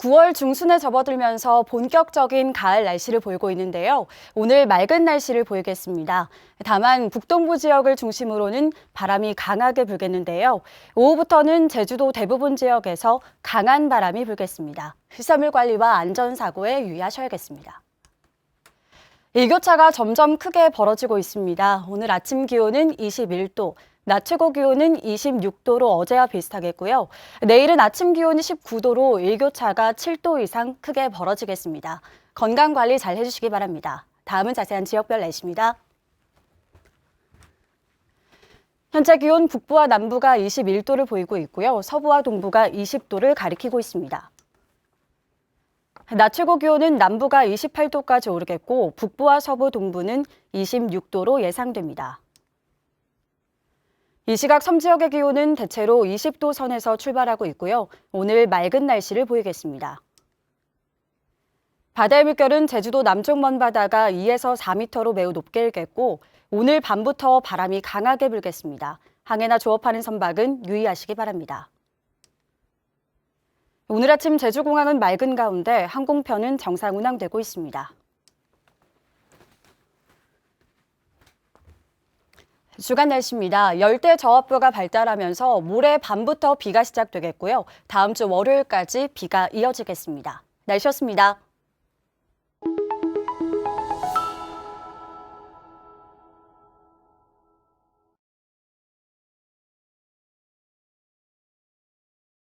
9월 중순에 접어들면서 본격적인 가을 날씨를 보이고 있는데요. 오늘 맑은 날씨를 보이겠습니다. 다만 북동부 지역을 중심으로는 바람이 강하게 불겠는데요. 오후부터는 제주도 대부분 지역에서 강한 바람이 불겠습니다. 시설물 관리와 안전사고에 유의하셔야겠습니다. 일교차가 점점 크게 벌어지고 있습니다. 오늘 아침 기온은 21도, 낮 최고 기온은 26도로 어제와 비슷하겠고요. 내일은 아침 기온이 19도로 일교차가 7도 이상 크게 벌어지겠습니다. 건강관리 잘 해주시기 바랍니다. 다음은 자세한 지역별 날씨입니다. 현재 기온 북부와 남부가 21도를 보이고 있고요. 서부와 동부가 20도를 가리키고 있습니다. 낮 최고 기온은 남부가 28도까지 오르겠고 북부와 서부 동부는 26도로 예상됩니다. 이 시각 섬 지역의 기온은 대체로 20도 선에서 출발하고 있고요. 오늘 맑은 날씨를 보이겠습니다. 바다의 물결은 제주도 남쪽 먼바다가 2에서 4m로 매우 높게 일겠고 오늘 밤부터 바람이 강하게 불겠습니다. 항해나 조업하는 선박은 유의하시기 바랍니다. 오늘 아침 제주공항은 맑은 가운데 항공편은 정상 운항되고 있습니다. 주간 날씨입니다. 열대 저압부가 발달하면서 모레 밤부터 비가 시작되겠고요. 다음 주 월요일까지 비가 이어지겠습니다. 날씨였습니다.